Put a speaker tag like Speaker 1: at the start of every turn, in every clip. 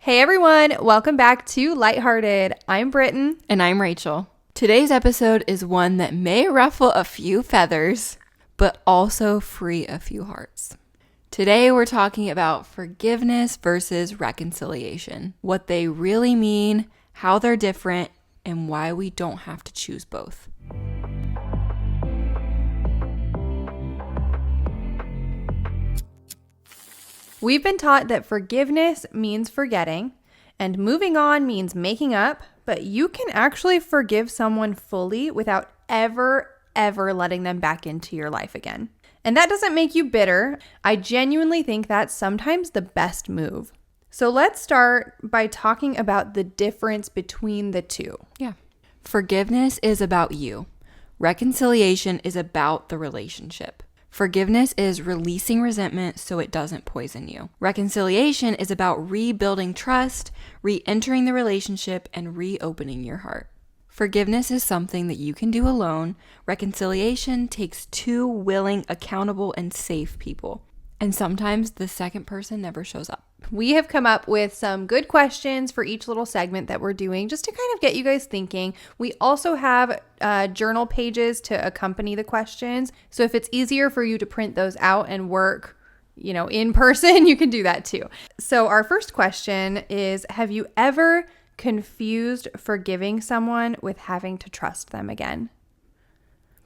Speaker 1: Hey everyone, welcome back to LightHearted. I'm Britton.
Speaker 2: And I'm Rachel. Today's episode is one that may ruffle a few feathers, but also free a few hearts. Today we're talking about forgiveness versus reconciliation, what they really mean, how they're different, and why we don't have to choose both.
Speaker 1: We've been taught that forgiveness means forgetting and moving on means making up, but you can actually forgive someone fully without ever letting them back into your life again. And that doesn't make you bitter. I genuinely think that's sometimes the best move. So let's start by talking about the difference between the two.
Speaker 2: Yeah. Forgiveness is about you. Reconciliation is about the relationship. Forgiveness is releasing resentment so it doesn't poison you. Reconciliation is about rebuilding trust, re-entering the relationship, and reopening your heart. Forgiveness is something that you can do alone. Reconciliation takes two willing, accountable, and safe people. And sometimes the second person never shows up.
Speaker 1: We have come up with some good questions for each little segment that we're doing just to kind of get you guys thinking. We also have journal pages to accompany the questions. So if it's easier for you to print those out and work, in person, you can do that too. So our first question is, have you ever confused forgiving someone with having to trust them again?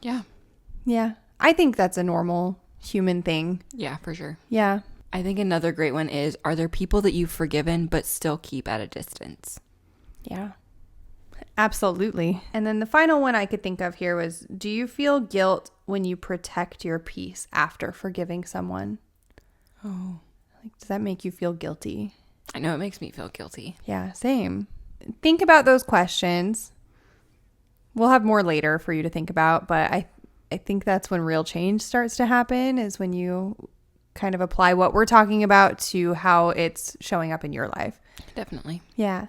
Speaker 2: Yeah.
Speaker 1: Yeah. I think that's a normal human thing.
Speaker 2: Yeah, for sure.
Speaker 1: Yeah.
Speaker 2: I think another great one is, are there people that you've forgiven but still keep at a distance?
Speaker 1: Yeah, absolutely. And then the final one I could think of here was, do you feel guilt when you protect your peace after forgiving someone?
Speaker 2: Oh.
Speaker 1: Does that make you feel guilty?
Speaker 2: I know it makes me feel guilty.
Speaker 1: Yeah, same. Think about those questions. We'll have more later for you to think about, but I think that's when real change starts to happen, is when you kind of apply what we're talking about to how it's showing up in your life.
Speaker 2: Definitely.
Speaker 1: Yeah.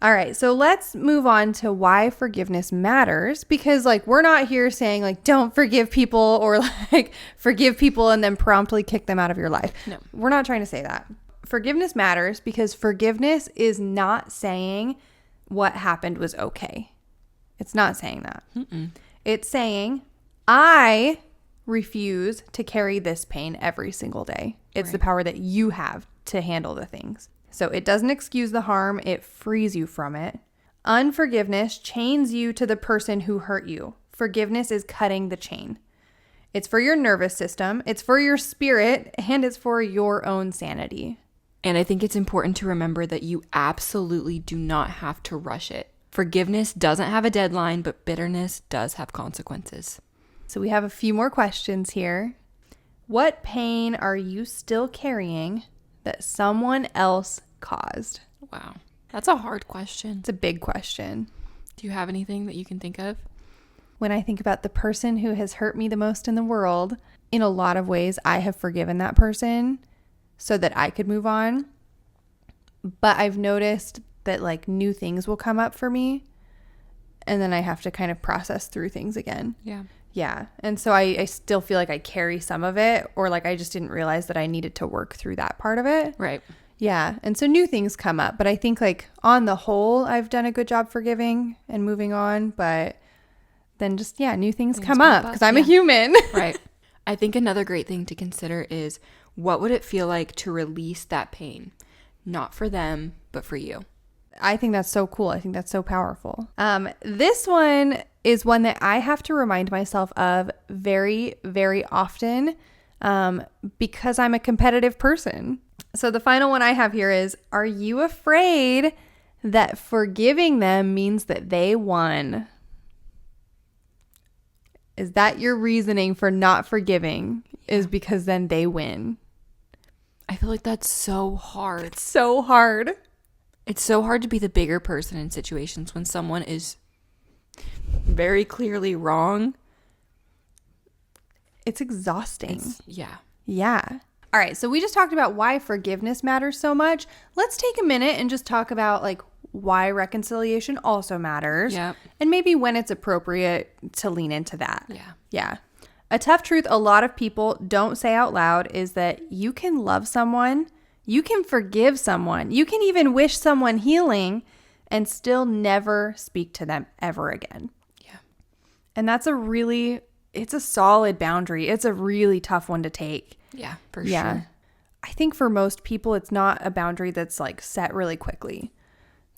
Speaker 1: All right. So let's move on to why forgiveness matters, because we're not here saying don't forgive people or forgive people and then promptly kick them out of your life.
Speaker 2: No.
Speaker 1: We're not trying to say that. Forgiveness matters because forgiveness is not saying what happened was okay. It's not saying that.
Speaker 2: Mm-mm.
Speaker 1: It's saying, I refuse to carry this pain every single day. It's
Speaker 2: Right.
Speaker 1: the power that you have to handle the things. So it doesn't excuse the harm. It frees you from it. Unforgiveness chains you to the person who hurt you. Forgiveness is cutting the chain. It's for your nervous system. It's for your spirit, and it's for your own sanity.
Speaker 2: And I think it's important to remember that you absolutely do not have to rush it. Forgiveness doesn't have a deadline, but bitterness does have consequences.
Speaker 1: So we have a few more questions here. What pain are you still carrying that someone else caused?
Speaker 2: Wow. That's a hard question.
Speaker 1: It's a big question.
Speaker 2: Do you have anything that you can think of?
Speaker 1: When I think about the person who has hurt me the most in the world, in a lot of ways, I have forgiven that person so that I could move on. But I've noticed that new things will come up for me, and then I have to kind of process through things again.
Speaker 2: Yeah.
Speaker 1: Yeah. And so I still feel like I carry some of it, or I just didn't realize that I needed to work through that part of it.
Speaker 2: Right.
Speaker 1: Yeah. And so new things come up, but I think on the whole, I've done a good job forgiving and moving on, but then just, new things come up because I'm a human.
Speaker 2: Right. I think another great thing to consider is, what would it feel like to release that pain? Not for them, but for you.
Speaker 1: I think that's so cool. I think that's so powerful. This one is one that I have to remind myself of very, very often because I'm a competitive person. So the final one I have here is, are you afraid that forgiving them means that they won? Is that your reasoning for not forgiving? Is because then they win?
Speaker 2: I feel like that's so hard.
Speaker 1: It's so hard.
Speaker 2: It's so hard to be the bigger person in situations when someone is very clearly wrong.
Speaker 1: It's exhausting.
Speaker 2: Yeah.
Speaker 1: Yeah. All right. So we just talked about why forgiveness matters so much. Let's take a minute and just talk about why reconciliation also matters.
Speaker 2: Yeah.
Speaker 1: And maybe when it's appropriate to lean into that.
Speaker 2: Yeah.
Speaker 1: Yeah. A tough truth a lot of people don't say out loud is that you can love someone You can forgive someone. You can even wish someone healing and still never speak to them ever again.
Speaker 2: Yeah.
Speaker 1: And that's it's a solid boundary. It's a really tough one to take.
Speaker 2: Yeah, for sure.
Speaker 1: I think for most people, it's not a boundary that's like set really quickly.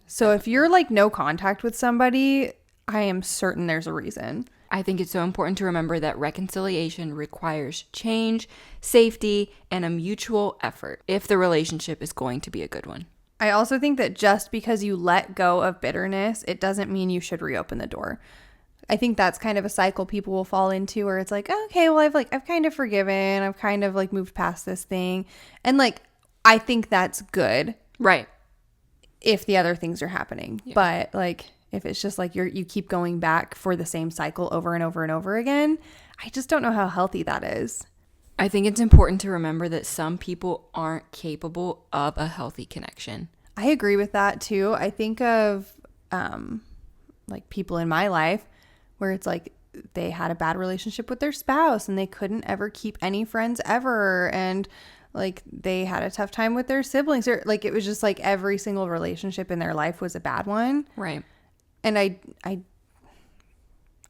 Speaker 1: So if you're like no contact with somebody, I am certain there's a reason.
Speaker 2: I think it's so important to remember that reconciliation requires change, safety, and a mutual effort if the relationship is going to be a good one.
Speaker 1: I also think that just because you let go of bitterness, it doesn't mean you should reopen the door. I think that's kind of a cycle people will fall into where it's like, oh, okay, well, I've kind of forgiven. I've kind of like moved past this thing. And like, I think that's good.
Speaker 2: Right.
Speaker 1: If the other things are happening. Yeah. But like, if it's just like you keep going back for the same cycle over and over and over again, I just don't know how healthy that is.
Speaker 2: I think it's important to remember that some people aren't capable of a healthy connection.
Speaker 1: I agree with that too. I think of like people in my life where it's like they had a bad relationship with their spouse and they couldn't ever keep any friends ever. And like they had a tough time with their siblings, or like it was just like every single relationship in their life was a bad one.
Speaker 2: Right.
Speaker 1: And I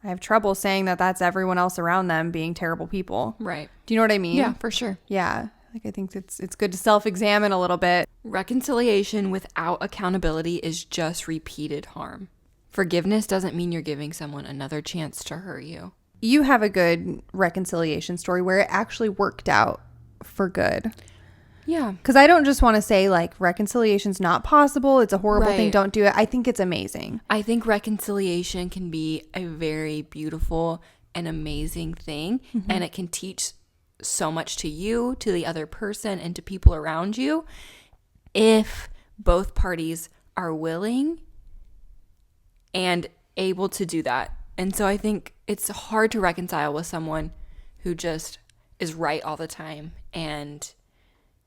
Speaker 1: have trouble saying that that's everyone else around them being terrible people.
Speaker 2: Right.
Speaker 1: Do you know what I mean?
Speaker 2: Yeah, for sure.
Speaker 1: Yeah. Like I think it's good to self-examine a little bit.
Speaker 2: Reconciliation without accountability is just repeated harm. Forgiveness doesn't mean you're giving someone another chance to hurt you.
Speaker 1: You have a good reconciliation story where it actually worked out for good.
Speaker 2: Yeah.
Speaker 1: Because I don't just want to say like reconciliation's not possible. It's a horrible thing.
Speaker 2: Right.
Speaker 1: Don't do it. I think it's amazing.
Speaker 2: I think reconciliation can be a very beautiful and amazing thing. Mm-hmm. And it can teach so much to you, to the other person, and to people around you if both parties are willing and able to do that. And so I think it's hard to reconcile with someone who just is right all the time and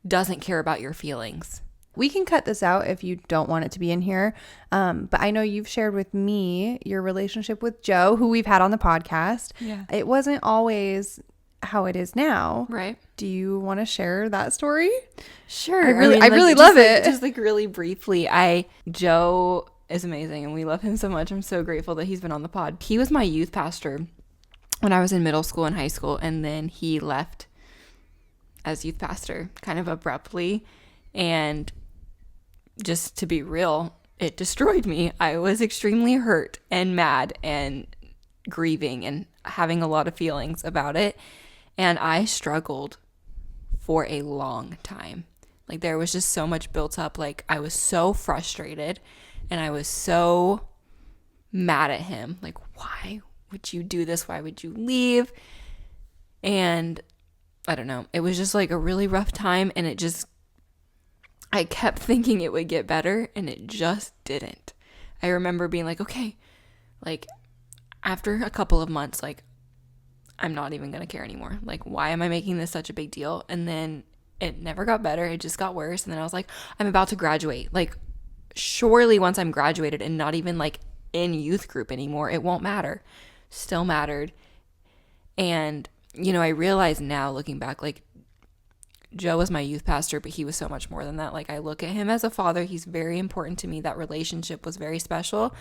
Speaker 2: doesn't care about your feelings.
Speaker 1: We can cut this out if you don't want it to be in here. But I know you've shared with me your relationship with Joe, who we've had on the podcast.
Speaker 2: Yeah.
Speaker 1: It wasn't always how it is now.
Speaker 2: Right.
Speaker 1: Do you want to share that story?
Speaker 2: Sure.
Speaker 1: I really love it.
Speaker 2: Just like really briefly, Joe is amazing and we love him so much. I'm so grateful that he's been on the pod. He was my youth pastor when I was in middle school and high school, and then he left as youth pastor kind of abruptly. And just to be real, it destroyed me. I was extremely hurt and mad and grieving and having a lot of feelings about it. And I struggled for a long time. Like there was just so much built up. Like I was so frustrated and I was so mad at him. Like, why would you do this? Why would you leave? And I don't know. It was just like a really rough time, and I kept thinking it would get better, and it just didn't. I remember being like, okay, like after a couple of months, like I'm not even going to care anymore. Like, why am I making this such a big deal? And then it never got better. It just got worse. And then I was like, I'm about to graduate. Like, surely once I'm graduated and not even like in youth group anymore, it won't matter. Still mattered. And you know, I realize now looking back, like Joe was my youth pastor, but he was so much more than that. Like I look at him as a father. He's very important to me. That relationship was very special.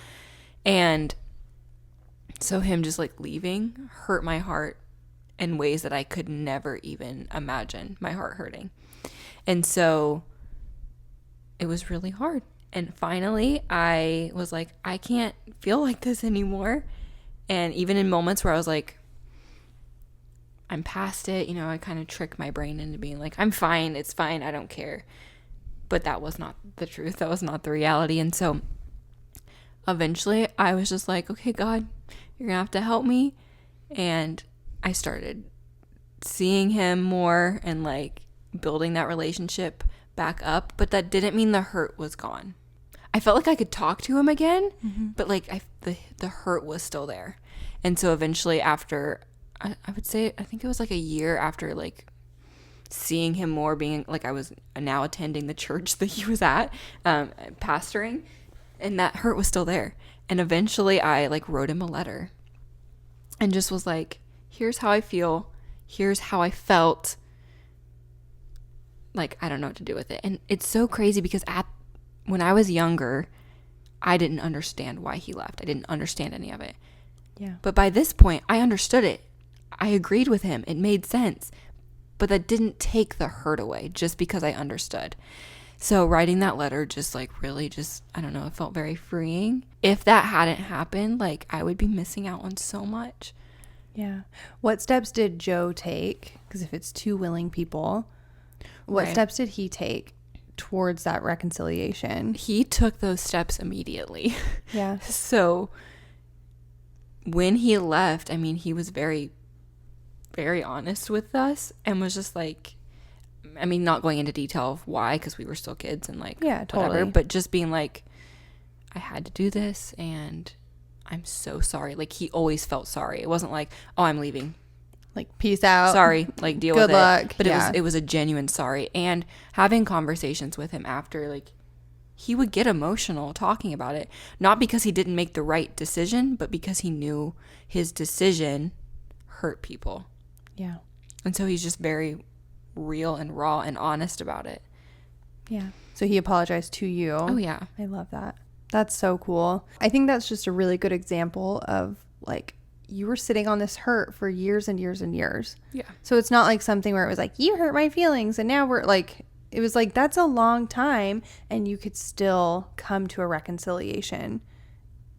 Speaker 2: And so him just like leaving hurt my heart in ways that I could never even imagine my heart hurting. And so it was really hard. And finally I was like, I can't feel like this anymore. And even in moments where I was like, I'm past it, you know, I kind of trick my brain into being like, I'm fine, it's fine, I don't care. But that was not the truth. That was not the reality. And so eventually I was just like, okay, God, you're gonna have to help me. And I started seeing him more and like building that relationship back up. But that didn't mean the hurt was gone. I felt like I could talk to him again, but like the hurt was still there. And so eventually after, I would say, I think it was like a year after like seeing him more, being like I was now attending the church that he was at, pastoring, and that hurt was still there. And eventually I like wrote him a letter and just was like, here's how I feel. Here's how I felt. like, I don't know what to do with it. And it's so crazy because when I was younger, I didn't understand why he left. I didn't understand any of it.
Speaker 1: Yeah.
Speaker 2: But by this point, I understood it. I agreed with him. It made sense. But that didn't take the hurt away just because I understood. So writing that letter just like really just, I don't know, it felt very freeing. If that hadn't happened, like I would be missing out on so much.
Speaker 1: Yeah. What steps did Joe take? Because if it's two willing people, what steps did he take towards that reconciliation?
Speaker 2: He took those steps immediately.
Speaker 1: Yeah.
Speaker 2: So when he left, I mean, he was very, very honest with us and was just like, I mean, not going into detail of why, because we were still kids and like,
Speaker 1: yeah, totally.
Speaker 2: Whatever, but just being like, I had to do this and I'm so sorry. Like, he always felt sorry. It wasn't like, oh, I'm leaving.
Speaker 1: Like, peace out.
Speaker 2: Sorry. Like, deal with it.
Speaker 1: Good luck.
Speaker 2: But it was a genuine sorry. And having conversations with him after, like, he would get emotional talking about it. Not because he didn't make the right decision, but because he knew his decision hurt people.
Speaker 1: Yeah.
Speaker 2: And so he's just very real and raw and honest about it.
Speaker 1: Yeah. So he apologized to you.
Speaker 2: Oh, yeah.
Speaker 1: I love that. That's so cool. I think that's just a really good example of like, you were sitting on this hurt for years and years and years.
Speaker 2: Yeah.
Speaker 1: So it's not like something where it was like, you hurt my feelings and now we're like, it was like, that's a long time and you could still come to a reconciliation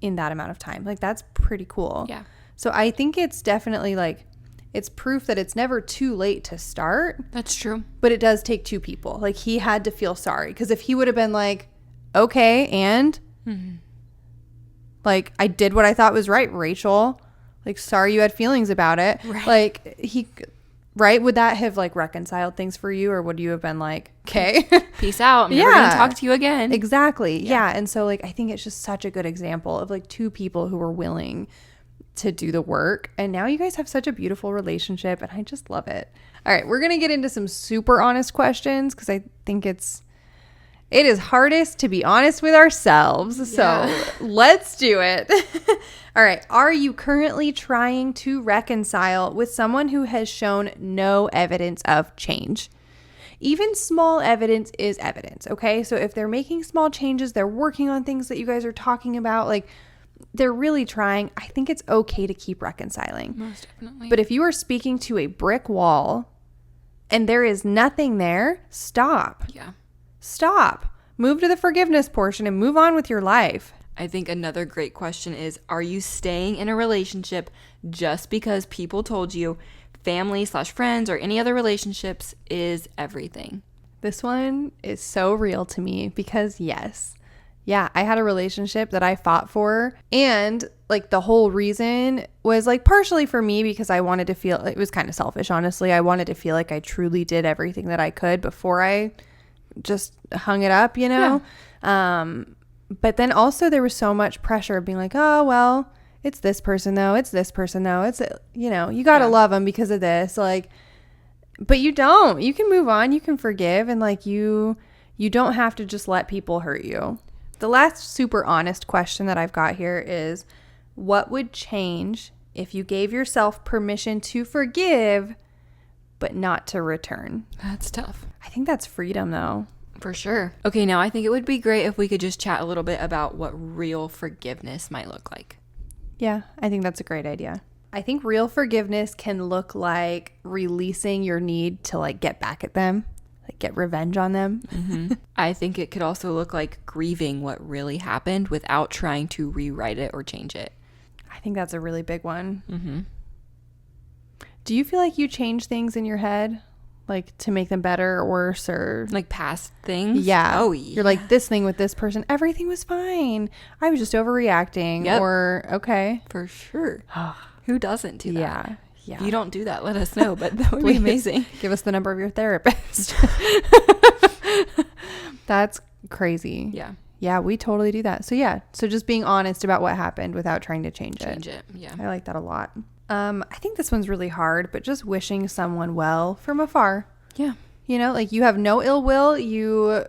Speaker 1: in that amount of time. Like, that's pretty cool.
Speaker 2: Yeah.
Speaker 1: So I think it's definitely like, it's proof that it's never too late to start.
Speaker 2: That's true.
Speaker 1: But it does take two people. Like, he had to feel sorry. Because if he would have been like, okay, and like, I did what I thought was right, Rachel. Like, sorry you had feelings about it.
Speaker 2: Right.
Speaker 1: Like, would that have like reconciled things for you? Or would you have been like, okay,
Speaker 2: peace out. I'm never going to talk to you again.
Speaker 1: Exactly. Yeah. And so like, I think it's just such a good example of like two people who were willing to do the work, and now you guys have such a beautiful relationship and I just love it. All right, we're gonna get into some super honest questions because I think it is hardest to be honest with ourselves. Yeah. So let's do it. All right, are you currently trying to reconcile with someone who has shown no evidence of change? Even small evidence is evidence, okay? So if they're making small changes, they're working on things that you guys are talking about, like they're really trying, I think it's okay to keep reconciling.
Speaker 2: Most definitely.
Speaker 1: But if you are speaking to a brick wall and there is nothing there, stop.
Speaker 2: Yeah.
Speaker 1: Stop. Move to the forgiveness portion and move on with your life.
Speaker 2: I think another great question is, are you staying in a relationship just because people told you family/friends or any other relationships is everything?
Speaker 1: This one is so real to me because yes. Yeah, I had a relationship that I fought for, and like the whole reason was like partially for me because I wanted to feel, it was kind of selfish, honestly. I wanted to feel like I truly did everything that I could before I just hung it up, you know? Yeah. But then also there was so much pressure of being like, oh, well, it's this person though. It's this person though. It's, you know, you got to love them because of this. Like, but you don't. You can move on. You can forgive. And like you don't have to just let people hurt you. The last super honest question that I've got here is, what would change if you gave yourself permission to forgive, but not to return?
Speaker 2: That's tough.
Speaker 1: I think that's freedom, though.
Speaker 2: For sure. Okay, now I think it would be great if we could just chat a little bit about what real forgiveness might look like.
Speaker 1: Yeah, I think that's a great idea. I think real forgiveness can look like releasing your need to like get back at them. Like get revenge on them.
Speaker 2: Mm-hmm. I think it could also look like grieving what really happened without trying to rewrite it or change it.
Speaker 1: I think that's a really big one.
Speaker 2: Mm-hmm.
Speaker 1: Do you feel like you change things in your head, like to make them better or worse, or
Speaker 2: like past things?
Speaker 1: Yeah.
Speaker 2: Oh, yeah.
Speaker 1: You're like, this thing with this person, everything was fine. I was just overreacting.
Speaker 2: Yep.
Speaker 1: Or okay.
Speaker 2: For sure. Who doesn't do that?
Speaker 1: Yeah. Yeah.
Speaker 2: If you don't do that, let us know, but that would be amazing.
Speaker 1: Give us the number of your therapist. That's crazy.
Speaker 2: Yeah.
Speaker 1: Yeah, we totally do that. So yeah, so just being honest about what happened without trying to change it.
Speaker 2: Yeah.
Speaker 1: I like that a lot. I think this one's really hard, but just wishing someone well from afar.
Speaker 2: Yeah.
Speaker 1: You know, like you have no ill will. You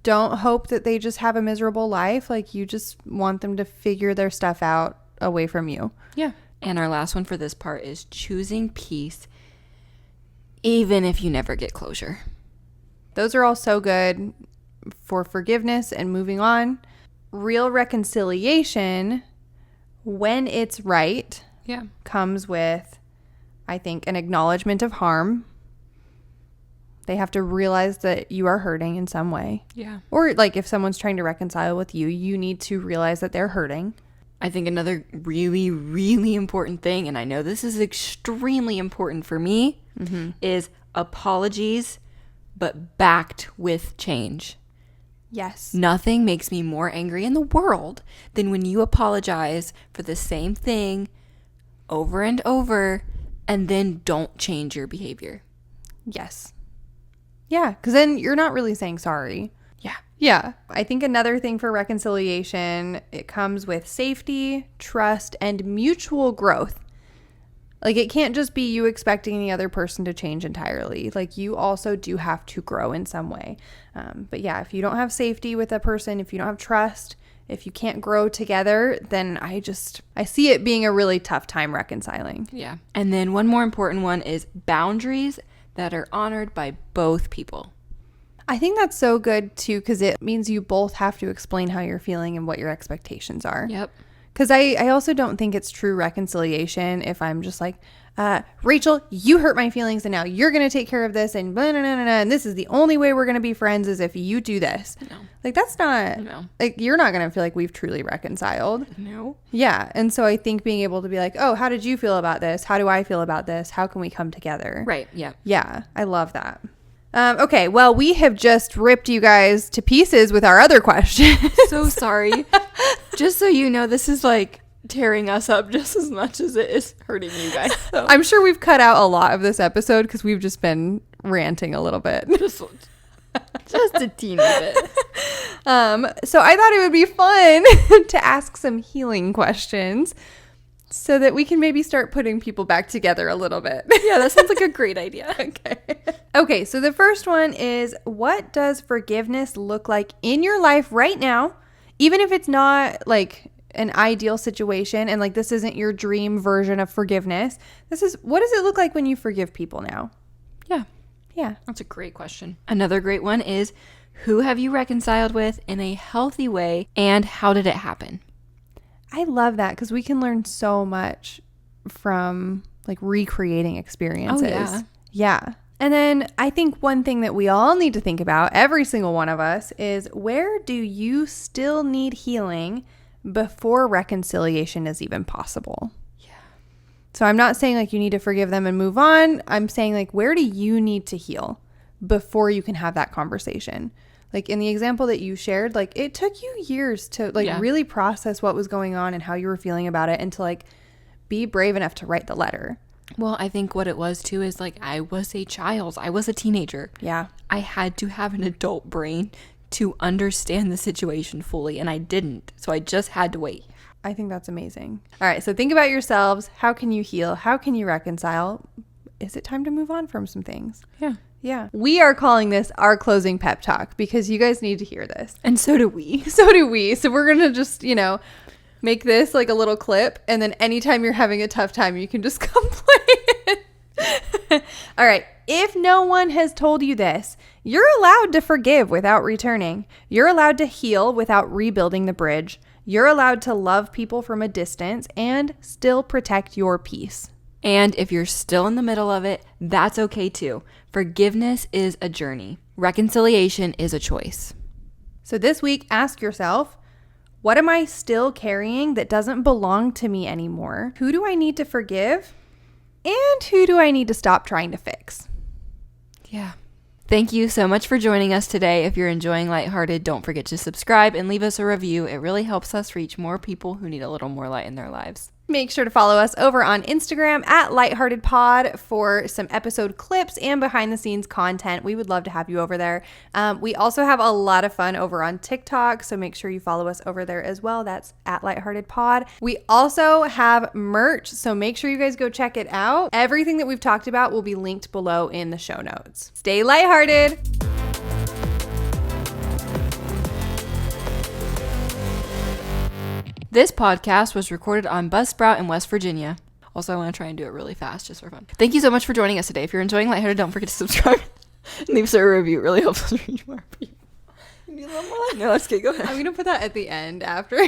Speaker 1: don't hope that they just have a miserable life. Like you just want them to figure their stuff out away from you.
Speaker 2: Yeah. And our last one for this part is choosing peace even if you never get closure.
Speaker 1: Those are all so good for forgiveness and moving on. Real reconciliation, when it's right, comes with, I think, an acknowledgement of harm. They have to realize that you are hurting in some way.
Speaker 2: Yeah.
Speaker 1: Or like if someone's trying to reconcile with you, you need to realize that they're hurting.
Speaker 2: I think another really, really important thing, and I know this is extremely important for me, is apologies, but backed with change.
Speaker 1: Yes.
Speaker 2: Nothing makes me more angry in the world than when you apologize for the same thing over and over and then don't change your behavior.
Speaker 1: Yes. Yeah, because then you're not really saying sorry.
Speaker 2: Yeah.
Speaker 1: Yeah. I think another thing for reconciliation, it comes with safety, trust, and mutual growth. Like, it can't just be you expecting the other person to change entirely. Like, you also do have to grow in some way. But yeah, if you don't have safety with a person, if you don't have trust, if you can't grow together, then I see it being a really tough time reconciling.
Speaker 2: Yeah. And then one more important one is boundaries that are honored by both people.
Speaker 1: I think that's so good too, because it means you both have to explain how you're feeling and what your expectations are.
Speaker 2: Yep.
Speaker 1: Because I also don't think it's true reconciliation if I'm just like, Rachel, you hurt my feelings and now you're going to take care of this and blah, blah, blah, blah, and this is the only way we're going to be friends is if you do this.
Speaker 2: No.
Speaker 1: Like, that's not,
Speaker 2: No.
Speaker 1: like, you're not going to feel like we've truly reconciled.
Speaker 2: No.
Speaker 1: Yeah. And so I think being able to be like, oh, how did you feel about this? How do I feel about this? How can we come together?
Speaker 2: Right. Yeah.
Speaker 1: Yeah. I love that. Okay. Well, we have just ripped you guys to pieces with our other questions.
Speaker 2: So sorry. Just so you know, this is like tearing us up just as much as it is hurting you guys. So.
Speaker 1: I'm sure we've cut out a lot of this episode because we've just been ranting a little bit.
Speaker 2: Just a teeny bit.
Speaker 1: So I thought it would be fun to ask some healing questions so that we can maybe start putting people back together a little bit.
Speaker 2: Yeah, that sounds like a great idea.
Speaker 1: Okay, so the first one is, what does forgiveness look like in your life right now? Even if it's not like an ideal situation and like this isn't your dream version of forgiveness, what does it look like when you forgive people now? Yeah.
Speaker 2: That's a great question. Another great one is, who have you reconciled with in a healthy way and how did it happen?
Speaker 1: I love that because we can learn so much from like recreating experiences.
Speaker 2: Oh,
Speaker 1: Yeah. And then I think one thing that we all need to think about, every single one of us, is where do you still need healing before reconciliation is even possible?
Speaker 2: Yeah.
Speaker 1: So I'm not saying like you need to forgive them and move on. I'm saying like, where do you need to heal before you can have that conversation? Like in the example that you shared, like it took you years to like really process what was going on and how you were feeling about it and to like be brave enough to write the letter.
Speaker 2: Well, I think what it was too is like I was a child. I was a teenager.
Speaker 1: Yeah.
Speaker 2: I had to have an adult brain to understand the situation fully, and I didn't. So I just had to wait.
Speaker 1: I think that's amazing. All right. So think about yourselves. How can you heal? How can you reconcile? Is it time to move on from some things?
Speaker 2: Yeah.
Speaker 1: Yeah. We are calling this our closing pep talk because you guys need to hear this.
Speaker 2: And so do we.
Speaker 1: So do we. So we're going to just, make this like a little clip, and then anytime you're having a tough time, you can just come play it. All right. If no one has told you this, you're allowed to forgive without returning. You're allowed to heal without rebuilding the bridge. You're allowed to love people from a distance and still protect your peace.
Speaker 2: And if you're still in the middle of it, that's okay too. Forgiveness is a journey. Reconciliation is a choice.
Speaker 1: So this week, ask yourself, what am I still carrying that doesn't belong to me anymore? Who do I need to forgive? And who do I need to stop trying to fix?
Speaker 2: Yeah. Thank you so much for joining us today. If you're enjoying LightHearted, don't forget to subscribe and leave us a review. It really helps us reach more people who need a little more light in their lives.
Speaker 1: Make sure to follow us over on Instagram at LightHeartedPod for some episode clips and behind the scenes content. We would love to have you over there. We also have a lot of fun over on TikTok, so make sure you follow us over there as well. That's at LightHeartedPod. We also have merch, so make sure you guys go check it out. Everything that we've talked about will be linked below in the show notes. Stay lighthearted.
Speaker 2: This podcast was recorded on Buzzsprout in West Virginia. Also, I want to try and do it really fast just for fun. Thank you so much for joining us today. If you're enjoying LightHearted, don't forget to subscribe. Leaves a review. It really helps us reach more people. You need a little more light? No, let's go ahead.
Speaker 1: I'm going to put that at the end after.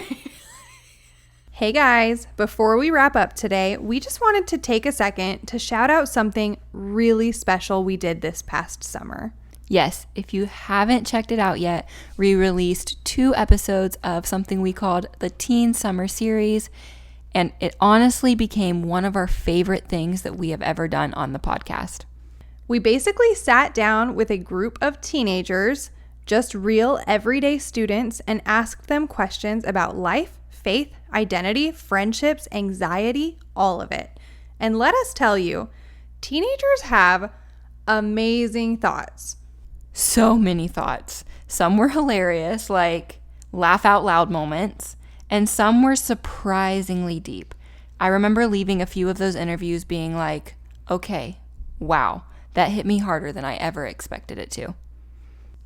Speaker 1: Hey guys, before we wrap up today, we just wanted to take a second to shout out something really special we did this past summer.
Speaker 2: Yes, if you haven't checked it out yet, we released 2 episodes of something we called the Teen Summer Series, and it honestly became one of our favorite things that we have ever done on the podcast.
Speaker 1: We basically sat down with a group of teenagers, just real everyday students, and asked them questions about life, faith, identity, friendships, anxiety, all of it. And let us tell you, teenagers have amazing thoughts.
Speaker 2: So many thoughts. Some were hilarious, like laugh out loud moments, and some were surprisingly deep. I remember leaving a few of those interviews being like, okay, wow, that hit me harder than I ever expected it to.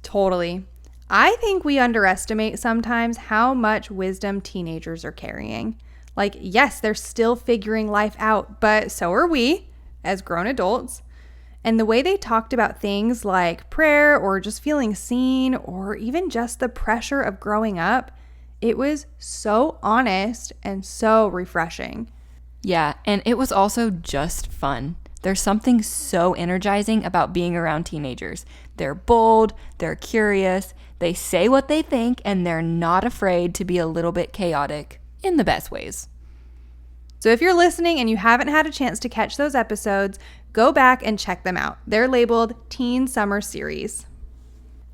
Speaker 1: Totally. I think we underestimate sometimes how much wisdom teenagers are carrying. Like, yes, they're still figuring life out, but so are we as grown adults. And the way they talked about things like prayer or just feeling seen or even just the pressure of growing up, it was so honest and so refreshing.
Speaker 2: Yeah, and it was also just fun. There's something so energizing about being around teenagers. They're bold, they're curious, they say what they think, and they're not afraid to be a little bit chaotic in the best ways.
Speaker 1: So if you're listening and you haven't had a chance to catch those episodes, go back and check them out. They're labeled Teen Summer Series.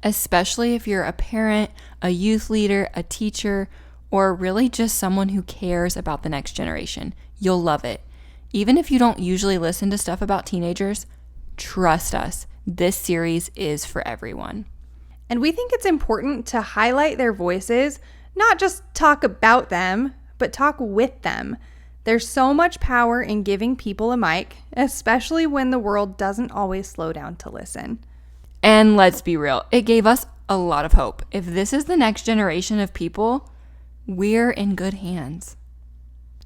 Speaker 2: Especially if you're a parent, a youth leader, a teacher, or really just someone who cares about the next generation. You'll love it. Even if you don't usually listen to stuff about teenagers, trust us, this series is for everyone.
Speaker 1: And we think it's important to highlight their voices, not just talk about them, but talk with them. There's so much power in giving people a mic, especially when the world doesn't always slow down to listen.
Speaker 2: And let's be real, it gave us a lot of hope. If this is the next generation of people, we're in good hands.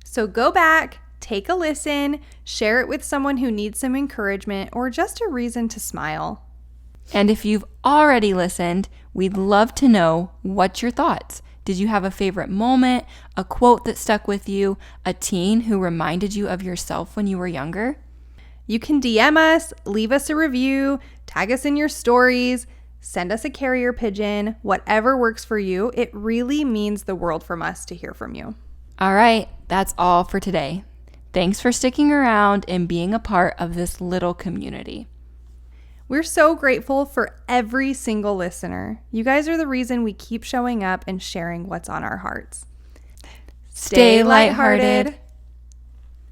Speaker 1: So go back, take a listen, share it with someone who needs some encouragement or just a reason to smile.
Speaker 2: And if you've already listened, we'd love to know what's your thoughts. Did you have a favorite moment, a quote that stuck with you, a teen who reminded you of yourself when you were younger?
Speaker 1: You can DM us, leave us a review, tag us in your stories, send us a carrier pigeon, whatever works for you. It really means the world from us to hear from you.
Speaker 2: All right, that's all for today. Thanks for sticking around and being a part of this little community.
Speaker 1: We're so grateful for every single listener. You guys are the reason we keep showing up and sharing what's on our hearts.
Speaker 2: Stay lighthearted.